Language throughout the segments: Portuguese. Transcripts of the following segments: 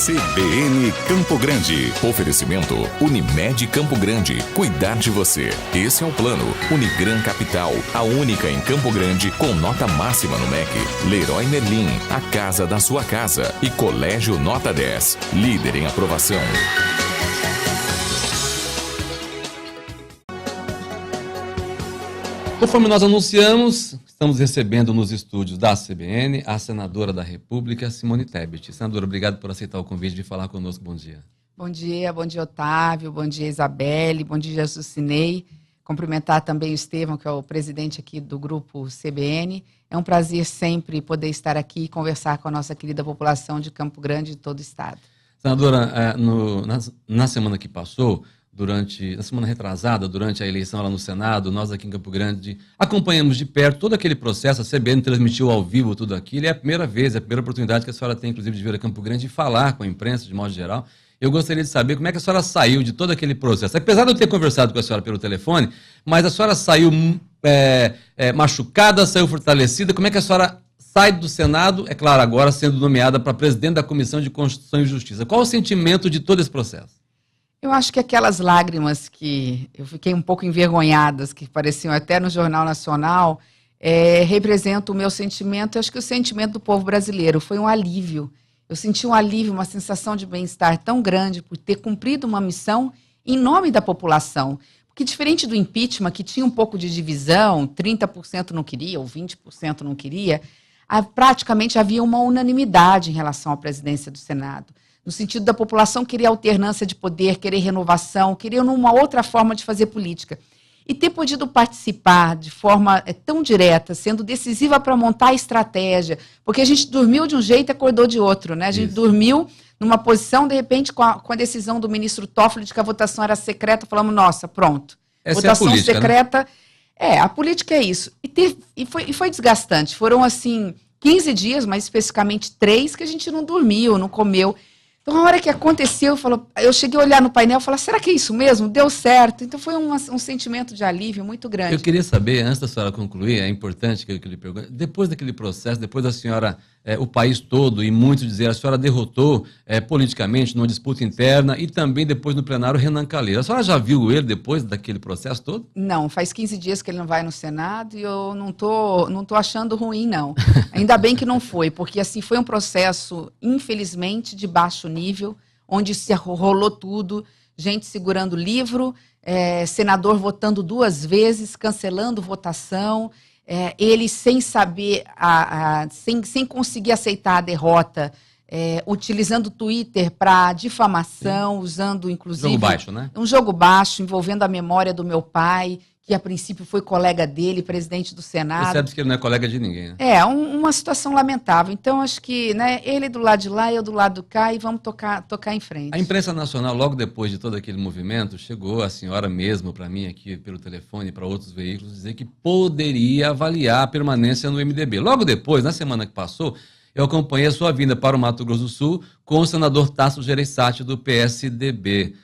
CBN Campo Grande. Oferecimento Unimed Campo Grande. Cuidar de você. Esse é o plano. Unigran Capital, a única em Campo Grande com nota máxima no MEC. Leroy Merlin, a casa da sua casa. E Colégio Nota 10, líder em aprovação. Conforme nós anunciamos, estamos recebendo nos estúdios da CBN a senadora da República, Simone Tebet. Senadora, obrigado por aceitar o convite de falar conosco. Bom dia. Bom dia, Otávio, bom dia, Isabelle, bom dia, Juscinei. Cumprimentar também o Estevão, que é o presidente aqui do grupo CBN. É um prazer sempre poder estar aqui e conversar com a nossa querida população de Campo Grande e todo o estado. Senadora, na semana que passou, na semana retrasada, durante a eleição lá no Senado, nós aqui em Campo Grande acompanhamos de perto todo aquele processo. A CBN transmitiu ao vivo tudo aquilo. É a primeira vez, é a primeira oportunidade que a senhora tem, inclusive, de vir a Campo Grande e falar com a imprensa, de modo geral. Eu gostaria de saber como é que a senhora saiu de todo aquele processo. Apesar de eu ter conversado com a senhora pelo telefone, mas a senhora saiu machucada, saiu fortalecida. Como é que a senhora sai do Senado, é claro, agora sendo nomeada para presidente da Comissão de Constituição e Justiça? Qual o sentimento de todo esse processo? Eu acho que aquelas lágrimas que eu fiquei um pouco envergonhadas, que apareciam até no Jornal Nacional, representam o meu sentimento, acho que o sentimento do povo brasileiro. Foi um alívio. Eu senti um alívio, uma sensação de bem-estar tão grande por ter cumprido uma missão em nome da população. Porque diferente do impeachment, que tinha um pouco de divisão, 30% não queria ou 20% não queria, praticamente havia uma unanimidade em relação à presidência do Senado. No sentido da população querer alternância de poder, querer renovação, querer uma outra forma de fazer política. E ter podido participar de forma tão direta, sendo decisiva para montar a estratégia, porque a gente dormiu de um jeito e acordou de outro, né? A gente dormiu numa posição, de repente, com a decisão do ministro Toffoli de que a votação era secreta, falamos, nossa, pronto. Essa votação é a política, secreta. Né? A política é isso. E foi desgastante. Foram, assim, 15 dias, mas especificamente 3, que a gente não dormiu, não comeu. Então, a hora que aconteceu, eu cheguei a olhar no painel e falar, será que é isso mesmo? Deu certo. Então, foi um sentimento de alívio muito grande. Eu queria saber, antes da senhora concluir, é importante que eu lhe pergunte, depois daquele processo, depois da senhora, o país todo, e muitos dizer, a senhora derrotou politicamente numa disputa interna e também depois no plenário Renan Calheiros. A senhora já viu ele depois daquele processo todo? Não, faz 15 dias que ele não vai no Senado e eu não tô achando ruim, não. Ainda bem que não foi, porque assim foi um processo, infelizmente, de baixo nível, onde se rolou tudo, gente segurando livro, senador votando 2 vezes, cancelando votação, ele sem saber, sem conseguir aceitar a derrota, utilizando o Twitter para difamação, usando inclusive... Jogo baixo, né? Um jogo baixo, envolvendo a memória do meu pai, que a princípio foi colega dele, presidente do Senado. Percebe-se que ele não é colega de ninguém, né? Uma situação lamentável. Então, acho que, né, ele do lado de lá, eu do lado de cá, e vamos tocar em frente. A imprensa nacional, logo depois de todo aquele movimento, chegou a senhora mesmo para mim aqui pelo telefone e para outros veículos, dizer que poderia avaliar a permanência no MDB. Logo depois, na semana que passou, eu acompanhei a sua vinda para o Mato Grosso do Sul com o senador Tasso Gereissati, do PSDB.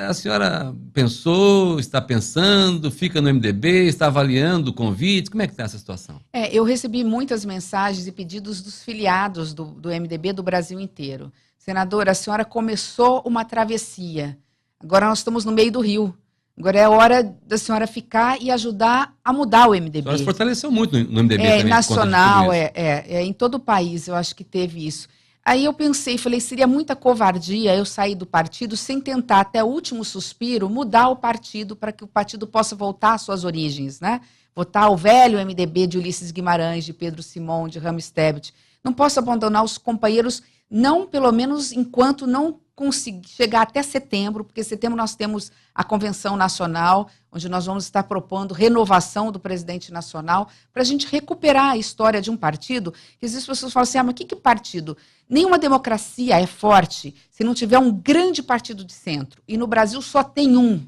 A senhora pensou, está pensando, fica no MDB, está avaliando convites? Como é que está essa situação? Eu recebi muitas mensagens e pedidos dos filiados do MDB do Brasil inteiro. Senadora, a senhora começou uma travessia. Agora nós estamos no meio do rio. Agora é hora da senhora ficar e ajudar a mudar o MDB. A senhora se fortaleceu muito no MDB também. Nacional, em todo o país, eu acho que teve isso. Aí eu pensei, falei, seria muita covardia eu sair do partido sem tentar, até o último suspiro, mudar o partido para que o partido possa voltar às suas origens, né? Votar o velho MDB de Ulisses Guimarães, de Pedro Simão, de Ramos Tebet. Não posso abandonar os companheiros, não pelo menos enquanto não conseguir chegar até setembro, porque em setembro nós temos a Convenção Nacional, onde nós vamos estar propondo renovação do presidente nacional, para a gente recuperar a história de um partido, que às vezes as pessoas falam assim, mas que partido? Nenhuma democracia é forte se não tiver um grande partido de centro, e no Brasil só tem um.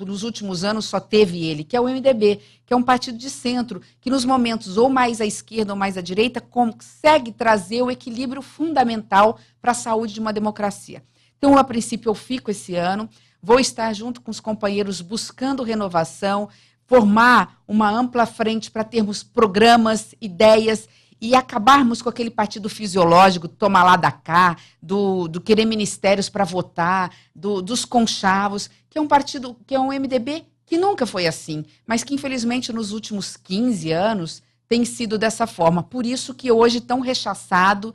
Nos últimos anos só teve ele, que é o MDB, que é um partido de centro, que nos momentos ou mais à esquerda ou mais à direita consegue trazer o equilíbrio fundamental para a saúde de uma democracia. Então, a princípio, eu fico esse ano, vou estar junto com os companheiros buscando renovação, formar uma ampla frente para termos programas, ideias e acabarmos com aquele partido fisiológico, toma lá da cá, do querer ministérios para votar, dos conchavos, que é um partido, que é um MDB que nunca foi assim, mas que infelizmente nos últimos 15 anos tem sido dessa forma. Por isso que hoje tão rechaçado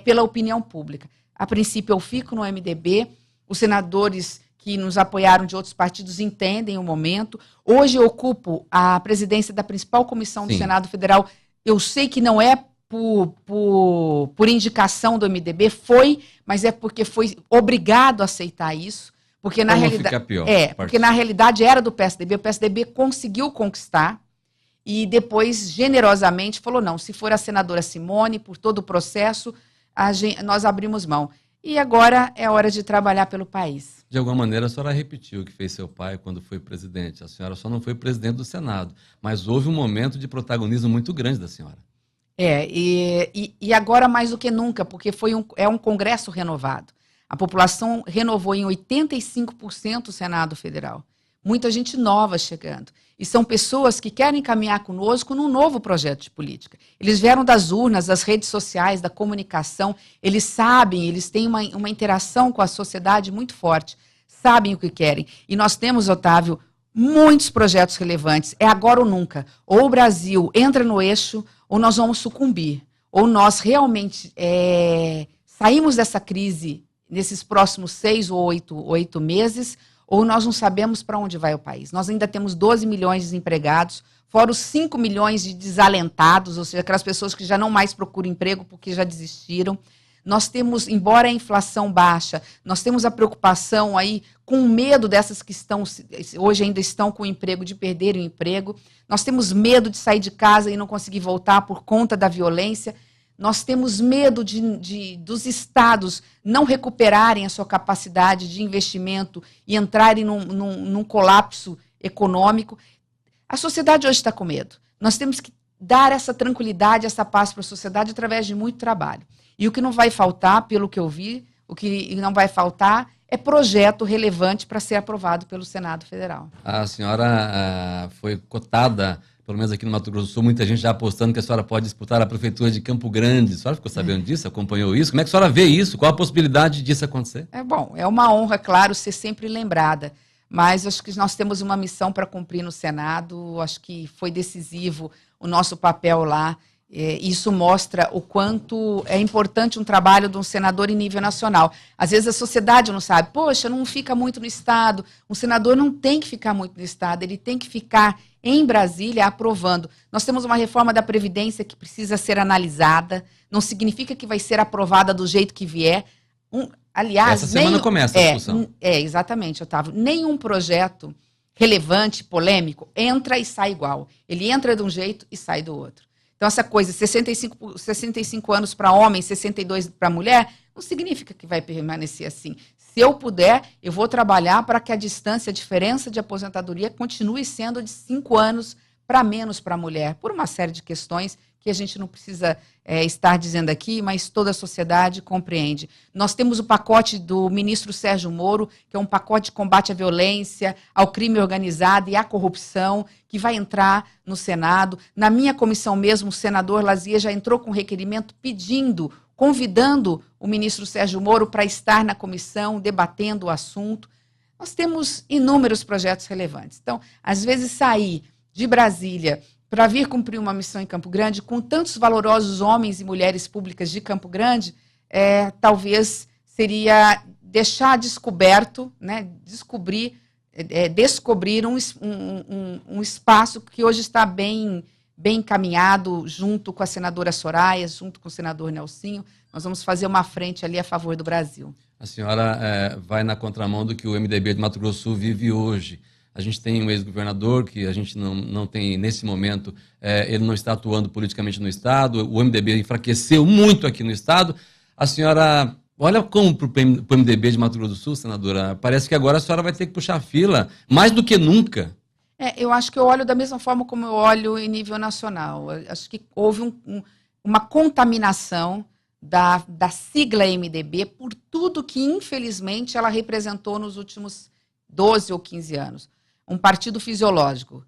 pela opinião pública. A princípio eu fico no MDB, os senadores que nos apoiaram de outros partidos entendem o momento. Hoje eu ocupo a presidência da principal comissão do Senado Federal. Eu sei que não é por indicação do MDB, mas é porque foi obrigado a aceitar isso. Porque na realidade, porque na realidade era do PSDB, o PSDB conseguiu conquistar e depois generosamente falou, não, se for a senadora Simone, por todo o processo, nós abrimos mão. E agora é hora de trabalhar pelo país. De alguma maneira, a senhora repetiu o que fez seu pai quando foi presidente. A senhora só não foi presidente do Senado, mas houve um momento de protagonismo muito grande da senhora. E agora mais do que nunca, porque é um Congresso renovado. A população renovou em 85% o Senado Federal. Muita gente nova chegando. E são pessoas que querem caminhar conosco num novo projeto de política. Eles vieram das urnas, das redes sociais, da comunicação. Eles sabem, eles têm uma interação com a sociedade muito forte. Sabem o que querem. E nós temos, Otávio, muitos projetos relevantes. É agora ou nunca. Ou o Brasil entra no eixo, ou nós vamos sucumbir. Ou nós realmente saímos dessa crise nesses próximos 6 ou 8 meses, ou nós não sabemos para onde vai o país. Nós ainda temos 12 milhões de desempregados, fora os 5 milhões de desalentados, ou seja, aquelas pessoas que já não mais procuram emprego porque já desistiram. Nós temos, embora a inflação baixa, nós temos a preocupação aí com o medo dessas que hoje ainda estão com emprego, de perderem o emprego. Nós temos medo de sair de casa e não conseguir voltar por conta da violência. Nós temos medo dos estados não recuperarem a sua capacidade de investimento e entrarem num colapso econômico. A sociedade hoje está com medo. Nós temos que dar essa tranquilidade, essa paz para a sociedade através de muito trabalho. E o que não vai faltar, pelo que eu vi, o que não vai faltar é projeto relevante para ser aprovado pelo Senado Federal. A senhora foi cotada, pelo menos aqui no Mato Grosso do Sul, muita gente já apostando que a senhora pode disputar a prefeitura de Campo Grande. A senhora ficou sabendo disso? Acompanhou isso? Como é que a senhora vê isso? Qual a possibilidade disso acontecer? Bom, é uma honra, claro, ser sempre lembrada, mas acho que nós temos uma missão para cumprir no Senado, acho que foi decisivo o nosso papel lá. Isso mostra o quanto é importante um trabalho de um senador em nível nacional. Às vezes a sociedade não sabe, poxa, não fica muito no Estado. Um senador não tem que ficar muito no Estado, ele tem que ficar em Brasília aprovando. Nós temos uma reforma da Previdência que precisa ser analisada, não significa que vai ser aprovada do jeito que vier. Aliás, essa semana começa a discussão. Exatamente, Otávio. Nenhum projeto relevante, polêmico, entra e sai igual. Ele entra de um jeito e sai do outro. Então, essa coisa, 65 anos para homem, 62 para mulher, não significa que vai permanecer assim. Se eu puder, eu vou trabalhar para que a diferença de aposentadoria continue sendo de 5 anos para menos para a mulher, por uma série de questões que a gente não precisa estar dizendo aqui, mas toda a sociedade compreende. Nós temos o pacote do ministro Sérgio Moro, que é um pacote de combate à violência, ao crime organizado e à corrupção, que vai entrar no Senado. Na minha comissão mesmo, o senador Lazier já entrou com requerimento convidando o ministro Sérgio Moro para estar na comissão, debatendo o assunto. Nós temos inúmeros projetos relevantes. Então, às vezes, sair de Brasília para vir cumprir uma missão em Campo Grande, com tantos valorosos homens e mulheres públicas de Campo Grande, talvez seria deixar descoberto, né, descobrir um espaço que hoje está bem encaminhado, junto com a senadora Soraya, junto com o senador Nelsinho. Nós vamos fazer uma frente ali a favor do Brasil. A senhora vai na contramão do que o MDB de Mato Grosso do Sul vive hoje. A gente tem um ex-governador que a gente não tem, nesse momento, ele não está atuando politicamente no Estado, o MDB enfraqueceu muito aqui no Estado. A senhora olha como para o MDB de Mato Grosso do Sul, senadora, parece que agora a senhora vai ter que puxar a fila, mais do que nunca. Eu acho que eu olho da mesma forma como eu olho em nível nacional. Acho que houve uma contaminação da sigla MDB por tudo que, infelizmente, ela representou nos últimos 12 ou 15 anos. Um partido fisiológico.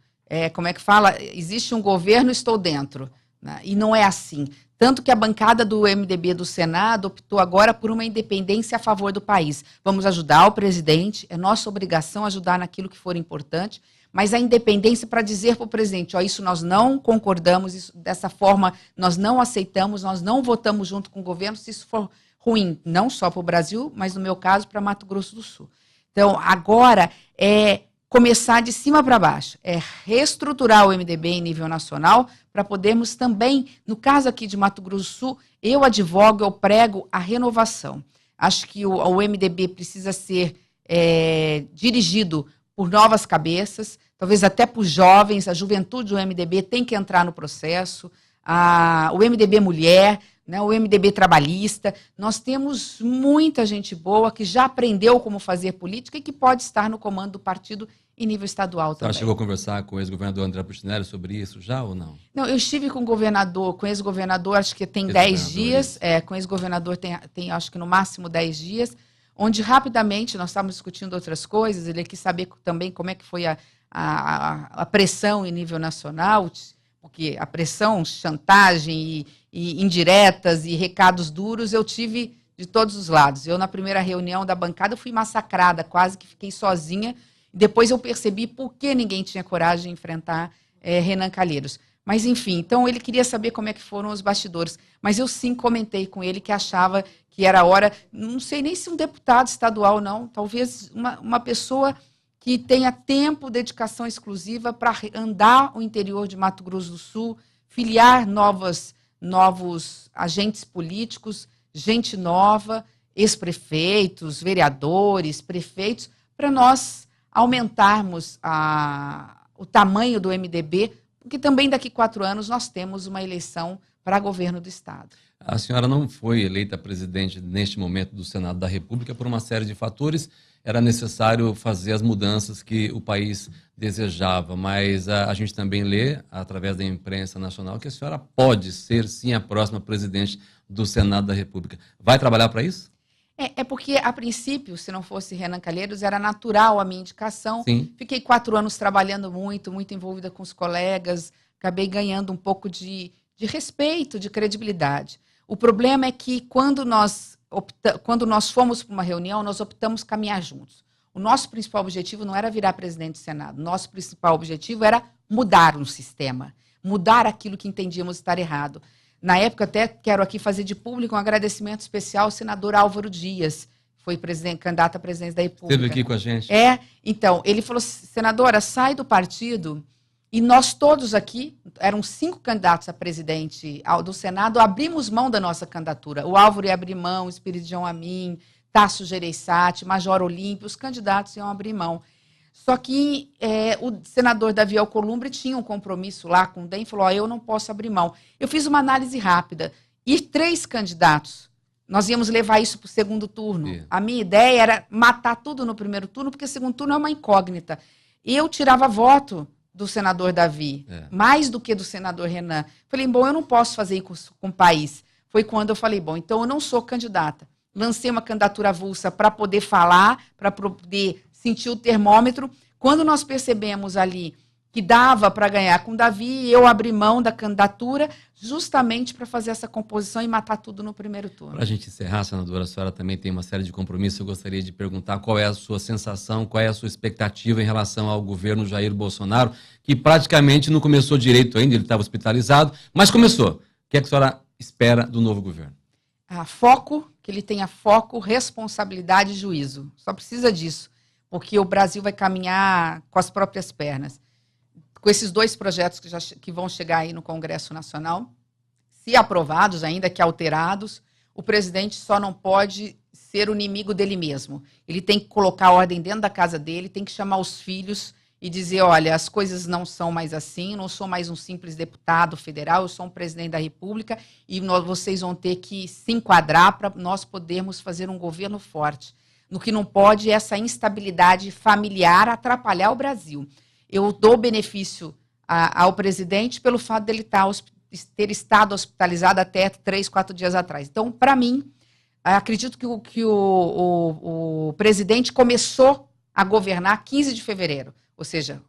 Como é que fala? Existe um governo, estou dentro. né? E não é assim. Tanto que a bancada do MDB do Senado optou agora por uma independência a favor do país. Vamos ajudar o presidente, é nossa obrigação ajudar naquilo que for importante, mas a independência para dizer para o presidente, ó, isso nós não concordamos, isso, dessa forma nós não aceitamos, nós não votamos junto com o governo, se isso for ruim, não só para o Brasil, mas no meu caso para Mato Grosso do Sul. Então, agora é começar de cima para baixo, é reestruturar o MDB em nível nacional para podermos também, no caso aqui de Mato Grosso do Sul, eu advogo, eu prego a renovação. Acho que o MDB precisa ser dirigido por novas cabeças, talvez até por jovens, a juventude do MDB tem que entrar no processo, o MDB mulher, né, o MDB trabalhista. Nós temos muita gente boa que já aprendeu como fazer política e que pode estar no comando do partido em nível estadual também. Você chegou a conversar com o ex-governador André Pustinelli sobre isso já ou não? Não, eu estive com o ex-governador, acho que tem 10 dias, com o ex-governador tem acho que no máximo 10 dias, onde rapidamente nós estávamos discutindo outras coisas, ele quis saber também como é que foi a pressão em nível nacional, porque a pressão, chantagem e indiretas e recados duros eu tive de todos os lados. Eu, na primeira reunião da bancada, fui massacrada, quase que fiquei sozinha. Depois eu percebi por que ninguém tinha coragem de enfrentar Renan Calheiros. Mas, enfim, então ele queria saber como é que foram os bastidores. Mas eu sim comentei com ele que achava que era hora, não sei nem se um deputado estadual, não, talvez uma pessoa que tenha tempo, dedicação exclusiva para andar o interior de Mato Grosso do Sul, filiar novos agentes políticos, gente nova, ex-prefeitos, vereadores, prefeitos, para nós aumentarmos o tamanho do MDB, porque também daqui a 4 anos nós temos uma eleição para governo do Estado. A senhora não foi eleita presidente neste momento do Senado da República por uma série de fatores. Era necessário fazer as mudanças que o país desejava, mas a gente também lê, através da imprensa nacional, que a senhora pode ser, sim, a próxima presidente do Senado da República. Vai trabalhar para isso? É porque, a princípio, se não fosse Renan Calheiros, era natural a minha indicação. Sim. Fiquei 4 anos trabalhando muito envolvida com os colegas, acabei ganhando um pouco de respeito, de credibilidade. O problema é que, quando nós fomos para uma reunião, nós optamos caminhar juntos. O nosso principal objetivo não era virar presidente do Senado. O nosso principal objetivo era mudar um sistema, mudar aquilo que entendíamos estar errado. Na época, até quero aqui fazer de público um agradecimento especial ao senador Álvaro Dias, foi candidato à presidência da República. Esteve aqui com a gente. Então, ele falou, senadora, sai do partido, e nós todos aqui, eram 5 candidatos a presidente do Senado, abrimos mão da nossa candidatura. O Álvaro ia abrir mão, o Espiridião Amin, Tasso Gereissati, Major Olímpio, os candidatos iam abrir mão. Só que o senador Davi Alcolumbre tinha um compromisso lá com o DEM e falou, eu não posso abrir mão. Eu fiz uma análise rápida. E 3 candidatos, nós íamos levar isso para o segundo turno. Yeah. A minha ideia era matar tudo no primeiro turno, porque o segundo turno é uma incógnita. Eu tirava voto do senador Davi, mais do que do senador Renan. Falei, bom, eu não posso fazer isso com o país. Foi quando eu falei, bom, então eu não sou candidata. Lancei uma candidatura avulsa para poder falar, para poder sentir o termômetro. Quando nós percebemos ali que dava para ganhar com o Davi, eu abri mão da candidatura justamente para fazer essa composição e matar tudo no primeiro turno. Para a gente encerrar, senadora, a senhora também tem uma série de compromissos. Eu gostaria de perguntar qual é a sua sensação, qual é a sua expectativa em relação ao governo Jair Bolsonaro, que praticamente não começou direito ainda, ele estava hospitalizado, mas começou. O que é que a senhora espera do novo governo? Que ele tenha foco, responsabilidade e juízo. Só precisa disso, porque o Brasil vai caminhar com as próprias pernas. Com esses 2 projetos que vão chegar aí no Congresso Nacional, se aprovados, ainda que alterados, o presidente só não pode ser o inimigo dele mesmo. Ele tem que colocar a ordem dentro da casa dele, tem que chamar os filhos e dizer, olha, as coisas não são mais assim, não sou mais um simples deputado federal, eu sou um presidente da República e vocês vão ter que se enquadrar para nós podermos fazer um governo forte. No que não pode é essa instabilidade familiar atrapalhar o Brasil. Eu dou benefício ao presidente pelo fato dele ter estado hospitalizado até 3, 4 dias atrás. Então, para mim, acredito que o presidente começou a governar 15 de fevereiro, ou seja,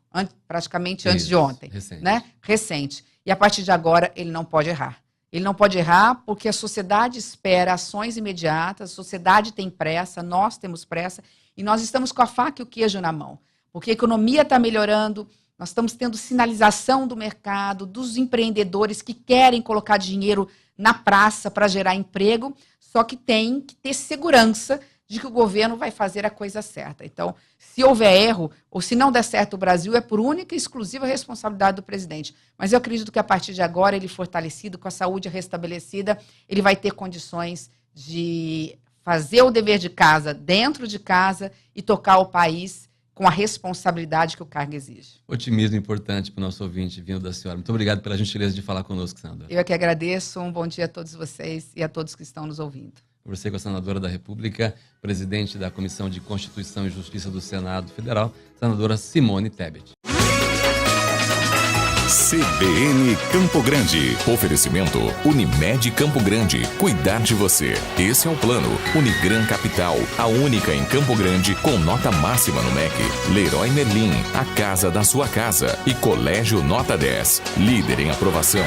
praticamente antes de ontem. Recente. Né? Recente. E a partir de agora, ele não pode errar. Ele não pode errar porque a sociedade espera ações imediatas, a sociedade tem pressa, nós temos pressa, e nós estamos com a faca e o queijo na mão. Porque a economia está melhorando, nós estamos tendo sinalização do mercado, dos empreendedores que querem colocar dinheiro na praça para gerar emprego, só que tem que ter segurança de que o governo vai fazer a coisa certa. Então, se houver erro, ou se não der certo o Brasil, é por única e exclusiva responsabilidade do presidente. Mas eu acredito que a partir de agora, ele fortalecido, com a saúde restabelecida, ele vai ter condições de fazer o dever de casa dentro de casa e tocar o país com a responsabilidade que o cargo exige. Otimismo importante para o nosso ouvinte vindo da senhora. Muito obrigado pela gentileza de falar conosco, senadora. Eu é que agradeço. Um bom dia a todos vocês e a todos que estão nos ouvindo. Conversei com a senadora da República, presidente da Comissão de Constituição e Justiça do Senado Federal, senadora Simone Tebet. CBN Campo Grande. Oferecimento Unimed Campo Grande. Cuidar de você. Esse é o plano. Unigran Capital. A única em Campo Grande com nota máxima no MEC. Leroy Merlin. A casa da sua casa. E Colégio Nota 10. Líder em aprovação.